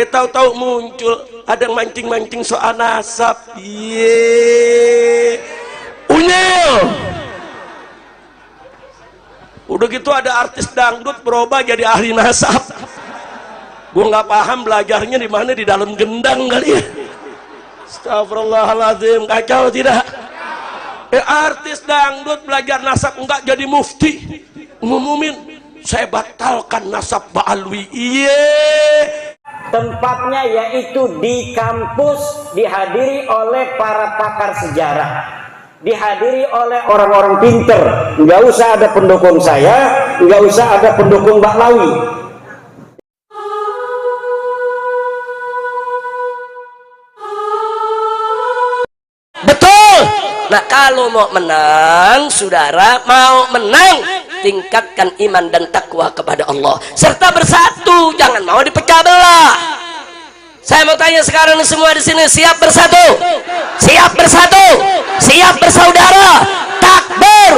tahu-tahu muncul ada yang mancing-mancing soal nasab. Iye, unyil. Udah gitu ada artis dangdut berubah jadi ahli nasab. Gue nggak paham belajarnya di mana, di dalam gendang kali ya. Astagfirullahaladzim, kacau tidak? Artis dangdut belajar nasab enggak jadi mufti, ngumumin saya batalkan nasab Ba'alwi. Iye. Tempatnya yaitu di kampus, dihadiri oleh para pakar sejarah, dihadiri oleh orang-orang pinter. Nggak usah ada pendukung saya, nggak usah ada pendukung Baklawi. Betul. Nah, kalau mau menang, saudara, mau menang, tingkatkan iman dan takwa kepada Allah serta bersatu, jangan mau dipecah belah. Saya mau tanya sekarang semua di sini, siap bersatu? Siap bersatu? Siap bersaudara? Takbir.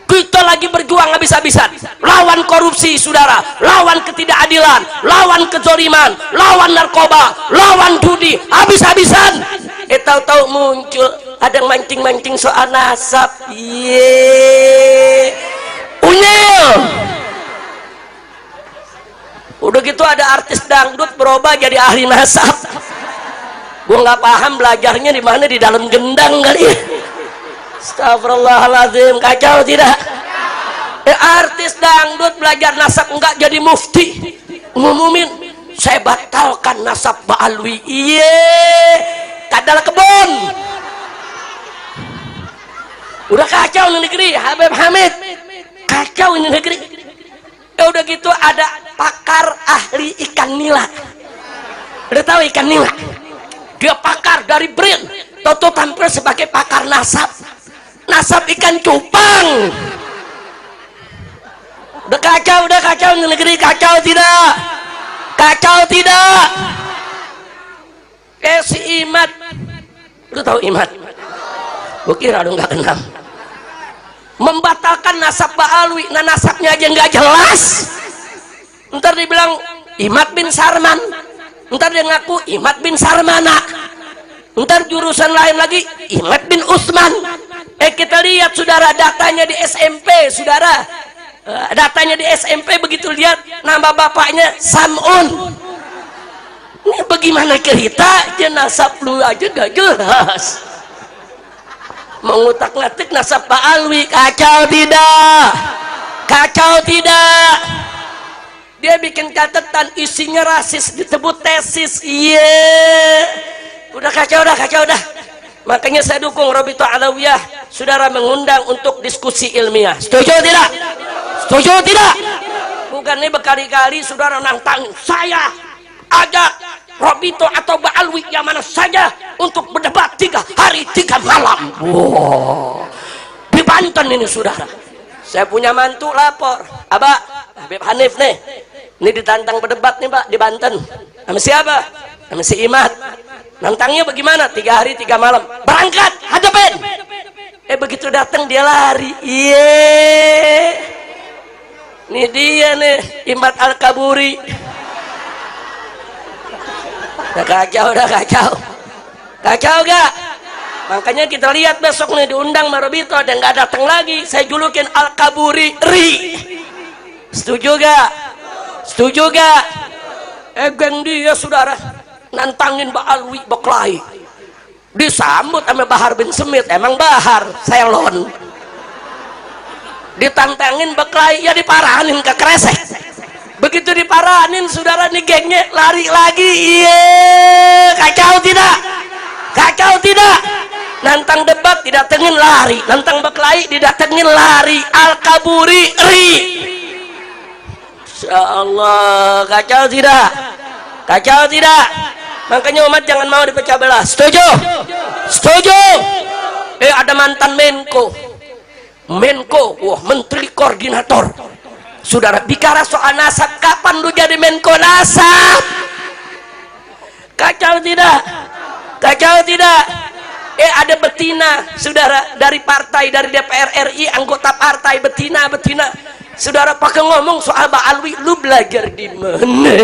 Kita lagi berjuang habis-habisan lawan korupsi, saudara, lawan ketidakadilan, lawan kezaliman, lawan narkoba, lawan judi, habis-habisan. Tahu-tahu muncul ada yang mancing-mancing soal nasab. Iye, unyil. Udah gitu ada artis dangdut berubah jadi ahli nasab. Gue nggak paham belajarnya di mana, di dalam gendang kali ya. Astagfirullahaladzim, kacau tidak? Artis dangdut belajar nasab enggak jadi mufti, ngumumin saya batalkan nasab Ba'alwi. Iye, kadal kebon. Udah kacau ini negeri, Habib Hamid, kacau ini negeri. Udah gitu ada pakar ahli ikan nila. Udah tahu ikan nila? Dia pakar dari BRIN, Toto tampil sebagai pakar nasab, nasab ikan cupang. Udah kacau ini negeri, kacau tidak? Kacau tidak? Si Imad, udah tahu Imad? Gue kira lu nggak kenal. Membatalkan nasab Ba'alwi, nah nasabnya aja nggak jelas. Ntar dibilang Imad bin Sarman, ntar dia ngaku Imad bin Sarmana, ntar jurusan lain lagi Imad bin Utsman. Kita lihat saudara datanya di SMP, saudara, datanya di SMP, begitu lihat nama bapaknya Sam'un. Ini bagaimana cerita, nasab lu aja gak jelas. Mengutak-ngatik nasab Ba'alwi, kacau tidak? Kacau tidak? Dia bikin catatan isinya rasis, disebut tesis. Iya, udah kacau dah. Makanya saya dukung Rabithah Alawiyah, saudara, mengundang untuk diskusi ilmiah. Setuju tidak? Setuju tidak? Bukan ini berkali-kali saudara nantang saya ajak Rabithah atau Ba'alwi yang mana saja untuk berdebat 3 hari 3 malam. Wow. Di Banten ini saudara. Saya punya mantu lapor, Abah, Habib Hanif nih, ini ditantang berdebat nih Pak di Banten. Sama siapa? Sama si Imad. Nantangnya bagaimana? 3 hari 3 malam. Berangkat, hadapin. Begitu datang dia lari. Iye. Ini dia nih, Imad Al-Kaburi. Udah kacau. Kacau gak? Makanya kita lihat besok nih diundang Rabithah dan nggak datang lagi. Saya julukin Al-Kaburi Ri. Setuju gak? Setuju gak? Geng dia saudara nantangin Ba'alwi Baklawi. Disambut sama Bahar bin Semit. Emang Bahar, Selon. Ditantangin Baklawi, ya diparahanin ke kresek. Begitu diparahanin saudara, nih gengnya lari lagi. Iya, kacau tidak? Kacau tidak? Nantang debat didatengin lari, nantang Baklawi didatengin lari. Al-Kaburi Ri. Insyaallah, kacau tidak? Kacau tidak? Makanya umat jangan mau dipecah belah. Setuju? Setuju? Ada mantan Menko, wah, Menteri Koordinator. Saudara bicara soal nasab, kapan lu jadi Menko nasab? Kacau tidak? Kacau tidak? Ada betina saudara dari partai, dari DPR RI, anggota partai, betina. Saudara pakai ngomong soal Ba'alwi, lu belajar di mana?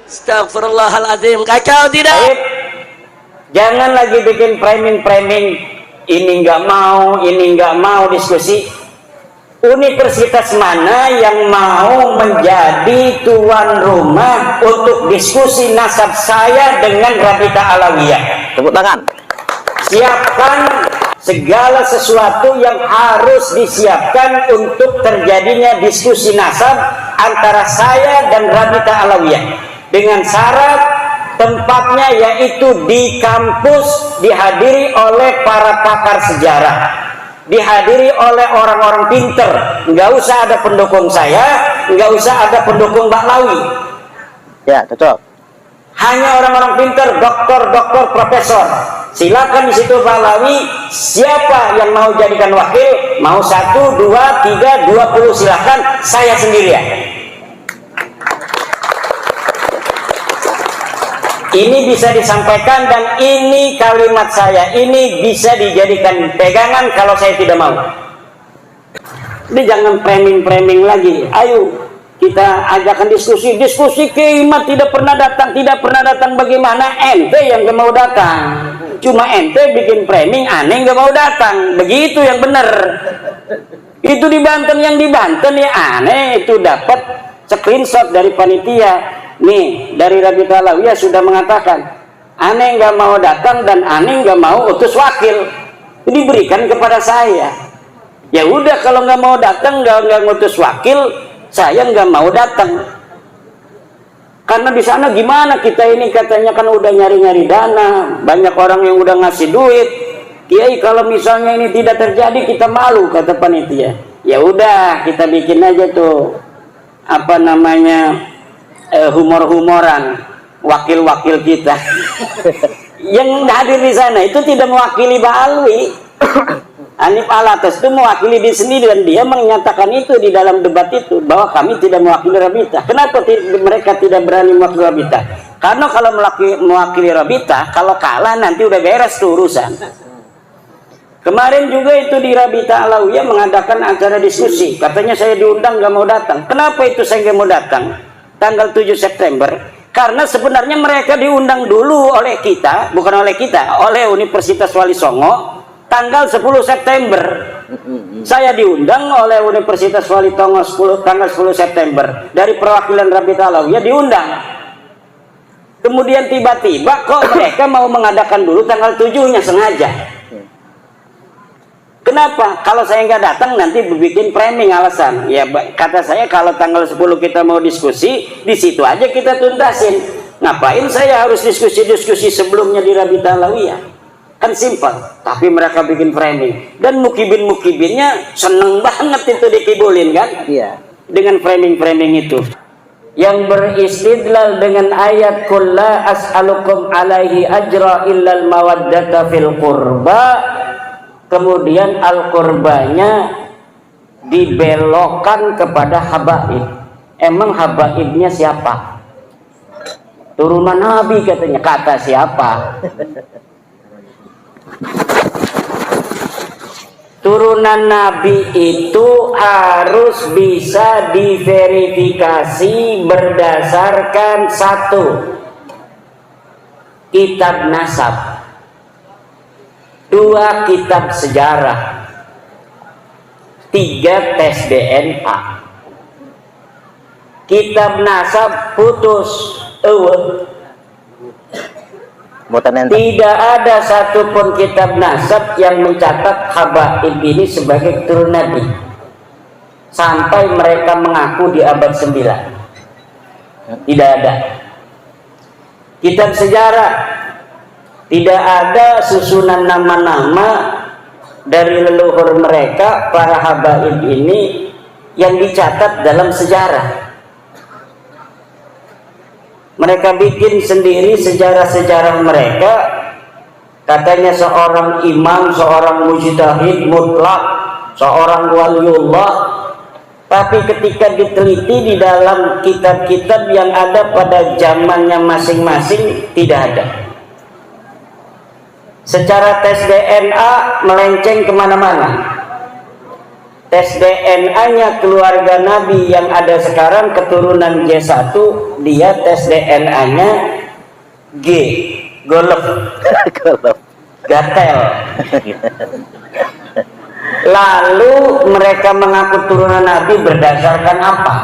Astagfirullahaladzim. Kacau tidak? Baik. Jangan lagi bikin framing-framing, ini nggak mau diskusi. Universitas mana yang mau menjadi tuan rumah untuk diskusi nasab saya dengan Rabita Alawiyah? Tepuk tangan. Siapkan segala sesuatu yang harus disiapkan untuk terjadinya diskusi nasab antara saya dan Rabita Alawiyah, dengan syarat tempatnya yaitu di kampus, dihadiri oleh para pakar sejarah, dihadiri oleh orang-orang pinter. Nggak usah ada pendukung saya, nggak usah ada pendukung Mbak Lawi. Ya, cocok. Hanya orang-orang pinter, doktor, profesor. Silakan di situ Pak Lawi, siapa yang mau jadikan wakil, mau 1, 2, 3, 20, silakan, saya sendirian. Ini bisa disampaikan dan ini kalimat saya, ini bisa dijadikan pegangan kalau saya tidak mau. Ini jangan framing-framing lagi. Ayo kita ajakkan diskusi. Kiai Imad tidak pernah datang bagaimana? Ente yang gak mau datang. Cuma ente bikin framing, aneh gak mau datang. Begitu yang benar. Itu di Banten, yang di Banten ya aneh itu dapat screenshot dari panitia. Nih, dari Rabita Alawiyah sudah mengatakan, aneh nggak mau datang dan aneh nggak mau utus wakil. Ini diberikan kepada saya. Ya udah, kalau nggak mau datang, nggak ngutus wakil, saya nggak mau datang. Karena di sana gimana kita ini katanya kan udah nyari-nyari dana, banyak orang yang udah ngasih duit. Kiai, kalau misalnya ini tidak terjadi kita malu, kata panitia. Ya udah, kita bikin aja tuh apa namanya, humor-humoran wakil-wakil kita yang hadir di sana itu tidak mewakili Mbak Alwi. Hanif Alatas itu mewakili diri sendiri dan dia menyatakan itu di dalam debat itu bahwa kami tidak mewakili Rabita. Kenapa mereka tidak berani mewakili Rabita? Karena kalau mewakili Rabita, kalau kalah nanti udah beres tuh urusan. Kemarin juga itu di Rabita Alawiyah mengadakan acara diskusi, katanya saya diundang nggak mau datang. Kenapa itu saya nggak mau datang? Tanggal 7 September, karena sebenarnya mereka diundang dulu oleh kita, bukan oleh kita, oleh Universitas Wali Songo, tanggal 10 September. Saya diundang oleh Universitas Wali Songo tanggal 10 September, dari perwakilan Rabita Alawiyah diundang. Kemudian tiba-tiba kok mereka mau mengadakan dulu tanggal 7-nya sengaja. Kenapa? Kalau saya nggak datang nanti bikin framing alasan. Ya kata saya, kalau tanggal 10 kita mau diskusi, di situ aja kita tuntasin. Ngapain saya harus diskusi sebelumnya di Rabita Alawiyah? Kan simpel. Tapi mereka bikin framing. Dan mukibin-mukibinnya seneng banget itu dikibulin kan? Iya. Dengan framing-framing itu. Yang beristidlal dengan ayat qul la as'alukum alaihi ajra illal mawaddata fil qurba. Kemudian al-qurbanya dibelokkan kepada habaib. Emang habaibnya siapa? Turunan Nabi katanya. Kata siapa? Turunan Nabi itu harus bisa diverifikasi berdasarkan 1, kitab nasab, 2, kitab sejarah, 3, tes DNA. Kitab nasab putus, tidak ada satupun kitab nasab yang mencatat habaib ini sebagai keturunan Nabi sampai mereka mengaku di abad 9. Tidak ada. Kitab sejarah tidak ada susunan nama-nama dari leluhur mereka, para habaib ini, yang dicatat dalam sejarah. Mereka bikin sendiri sejarah-sejarah mereka. Katanya seorang imam, seorang mujtahid mutlak, seorang waliullah. Tapi ketika diteliti di dalam kitab-kitab yang ada pada zamannya masing-masing, tidak ada. Secara tes DNA melenceng kemana-mana. tes DNA-nya keluarga Nabi yang ada sekarang keturunan J1, dia tes DNA-nya G, golep, gatel. Lalu mereka mengaku turunan Nabi berdasarkan apa?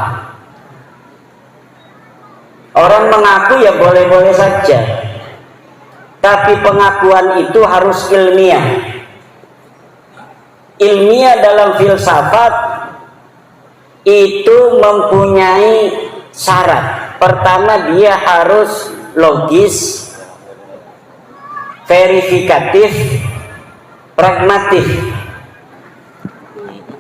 Orang mengaku ya boleh-boleh saja, tapi pengakuan itu harus ilmiah. Ilmiah dalam filsafat itu mempunyai syarat. Pertama, dia harus logis, verifikatif, pragmatif.